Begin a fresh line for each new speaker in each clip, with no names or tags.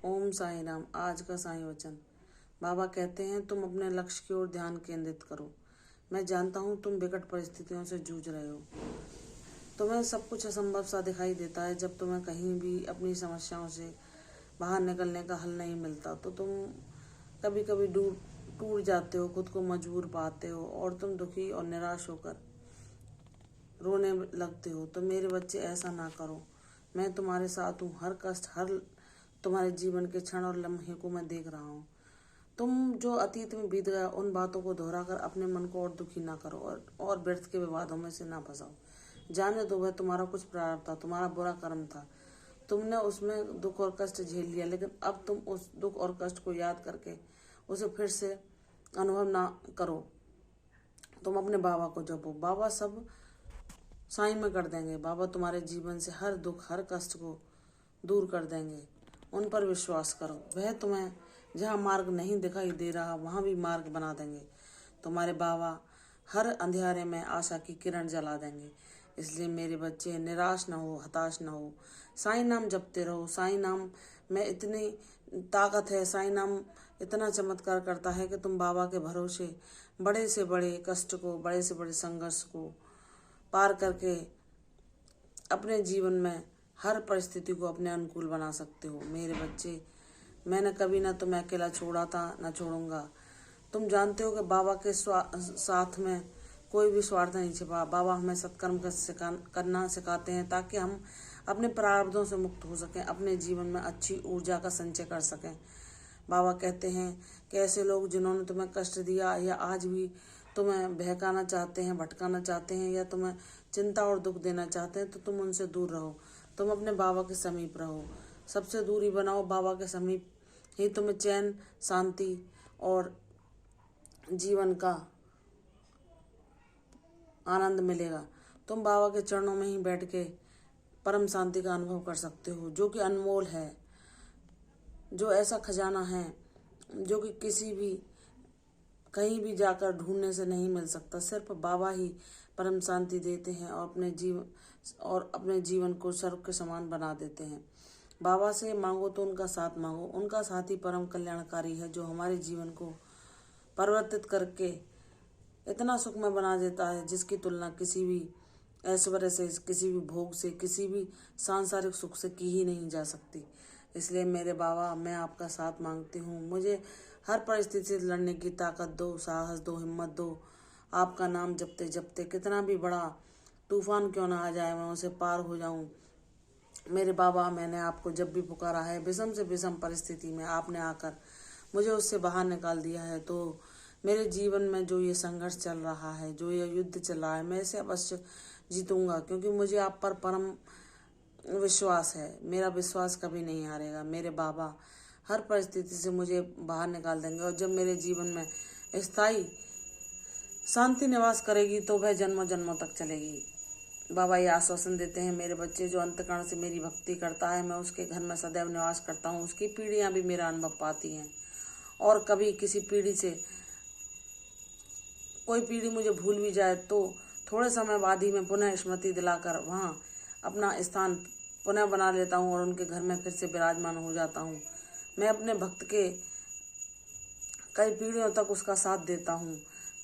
ओम साई राम। आज का साई वचन। बाबा कहते हैं, तुम अपने लक्ष्य की ओर ध्यान केंद्रित करो। मैं जानता हूँ तुम विकट परिस्थितियों से जूझ रहे हो। तुम्हें सब कुछ असंभव सा दिखाई देता है। जब तुम्हें कहीं भी अपनी समस्याओं से बाहर निकलने का हल नहीं मिलता तो तुम कभी कभी टूट जाते हो, खुद को मजबूर पाते हो और तुम दुखी और निराश होकर रोने लगते हो। तो मेरे बच्चे, ऐसा ना करो। मैं तुम्हारे साथ हूँ। हर कष्ट, हर तुम्हारे जीवन के क्षण और लम्हे को मैं देख रहा हूँ। तुम जो अतीत में बीत गया उन बातों को दोहराकर अपने मन को और दुखी ना करो और व्यर्थ के विवादों में से ना फंसाओ। जाने दो, वह तुम्हारा कुछ प्रारब्ध था, तुम्हारा बुरा कर्म था। तुमने उसमें दुख और कष्ट झेल लिया, लेकिन अब तुम उस दुख और कष्ट को याद करके उसे फिर से अनुभव ना करो। तुम अपने बाबा को जपो। बाबा सब साई में कर देंगे। बाबा तुम्हारे जीवन से हर दुख, हर कष्ट को दूर कर देंगे। उन पर विश्वास करो। वह तुम्हें जहाँ मार्ग नहीं दिखाई दे रहा वहाँ भी मार्ग बना देंगे। तुम्हारे बाबा हर अंधेरे में आशा की किरण जला देंगे। इसलिए मेरे बच्चे, निराश न हो, हताश न हो। साईं नाम जपते रहो। साईं नाम में इतनी ताकत है। साईं नाम इतना चमत्कार करता है कि तुम बाबा के भरोसे बड़े से बड़े कष्ट को, बड़े से बड़े संघर्ष को पार करके अपने जीवन में हर परिस्थिति को अपने अनुकूल बना सकते हो। मेरे बच्चे, मैंने कभी ना तुम्हें अकेला छोड़ा था, ना छोड़ूंगा। तुम जानते हो कि बाबा के साथ में कोई भी स्वार्थ नहीं छिपा। बाबा हमें सत्कर्म करना सिखाते हैं ताकि हम अपने प्रारब्धों से मुक्त हो सकें, अपने जीवन में अच्छी ऊर्जा का संचय कर सकें। बाबा कहते हैं कि ऐसे लोग जिन्होंने तुम्हें कष्ट दिया या आज भी तुम्हें बहकाना चाहते हैं, भटकाना चाहते हैं या तुम्हें चिंता और दुख देना चाहते हैं, तो तुम उनसे दूर रहो। तुम अपने बाबा के समीप रहो। सबसे दूरी बनाओ। बाबा के समीप ही तुम्हें चैन, शांति और जीवन का आनंद मिलेगा। तुम बाबा के चरणों में ही बैठ के परम शांति का अनुभव कर सकते हो, जो कि अनमोल है, जो ऐसा खजाना है जो कि किसी भी कहीं भी जाकर ढूंढने से नहीं मिल सकता। सिर्फ बाबा ही परम शांति देते हैं और अपने जीवन को स्वर्ग के समान बना देते हैं। बाबा से मांगो तो उनका साथ मांगो। उनका साथ ही परम कल्याणकारी है, जो हमारे जीवन को परिवर्तित करके इतना सुखमय बना देता है जिसकी तुलना किसी भी ऐश्वर्य से, किसी भी भोग से, किसी भी सांसारिक सुख से की ही नहीं जा सकती। इसलिए मेरे बाबा, मैं आपका साथ मांगती हूँ। मुझे हर परिस्थिति से लड़ने की ताकत दो, साहस दो, हिम्मत दो। आपका नाम जपते जपते कितना भी बड़ा तूफान क्यों ना आ जाए, मैं उसे पार हो जाऊं। मेरे बाबा, मैंने आपको जब भी पुकारा है, विषम से विषम परिस्थिति में आपने आकर मुझे उससे बाहर निकाल दिया है। तो मेरे जीवन में जो ये संघर्ष चल रहा है, जो ये युद्ध चल रहा है, मैं इसे अवश्य जीतूंगा, क्योंकि मुझे आप पर परम विश्वास है। मेरा विश्वास कभी नहीं हारेगा। मेरे बाबा हर परिस्थिति से मुझे बाहर निकाल देंगे और जब मेरे जीवन में स्थायी शांति निवास करेगी तो वह जन्मों जन्मों तक चलेगी। बाबा ये आश्वासन देते हैं, मेरे बच्चे, जो अंतकरण से मेरी भक्ति करता है, मैं उसके घर में सदैव निवास करता हूँ। उसकी पीढ़ियाँ भी मेरा अनुभव पाती हैं और कभी किसी पीढ़ी से कोई पीढ़ी मुझे भूल भी जाए तो थोड़े समय बाद ही मैं पुनः स्मृति दिलाकर वहाँ अपना स्थान पुनः बना लेता हूँ और उनके घर में फिर से विराजमान हो जाता हूँ। मैं अपने भक्त के कई पीढ़ियों तक उसका साथ देता हूँ।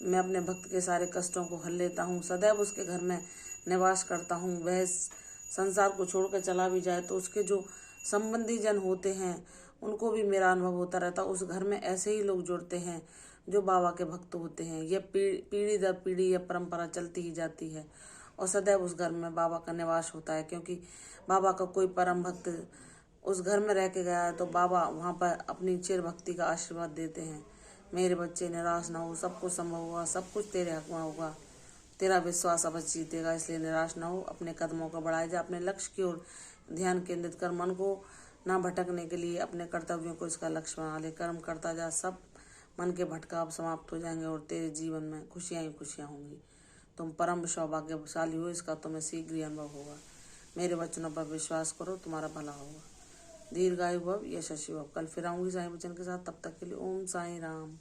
मैं अपने भक्त के सारे कष्टों को हल लेता हूँ, सदैव उसके घर में निवास करता हूँ। वह संसार को छोड़कर चला भी जाए तो उसके जो संबंधी जन होते हैं उनको भी मेरा अनुभव होता रहता। उस घर में ऐसे ही लोग जुड़ते हैं जो बाबा के भक्त होते हैं। यह पीढ़ी दर पीढ़ी यह परंपरा चलती ही जाती है और सदैव उस घर में बाबा का निवास होता है, क्योंकि बाबा का कोई परम भक्त उस घर में रह के गया है तो बाबा वहाँ पर अपनी चिर भक्ति का आशीर्वाद देते हैं। मेरे बच्चे, निराश ना हो। सब कुछ संभव होगा, सब कुछ तेरे हक में होगा। तेरा विश्वास अवश्य जीतेगा। इसलिए निराश ना हो। अपने कदमों को बढ़ाए जा। अपने लक्ष्य की ओर ध्यान केंद्रित कर। मन को ना भटकने के लिए अपने कर्तव्यों को इसका लक्ष्य बना ले। कर्म करता जा। सब मन के भटकाव समाप्त हो जाएंगे और तेरे जीवन में खुशियाँ ही खुशियाँ होंगी। तुम परम सौभाग्यशाली हो, इसका तुम्हें शीघ्र ही अनुभव होगा। मेरे वचनों पर विश्वास करो, तुम्हारा भला होगा। दीर्घायु भव, यशस्वी भव। कल फिर आऊंगी साईं वचन के साथ। तब तक के लिए ओम साईं राम।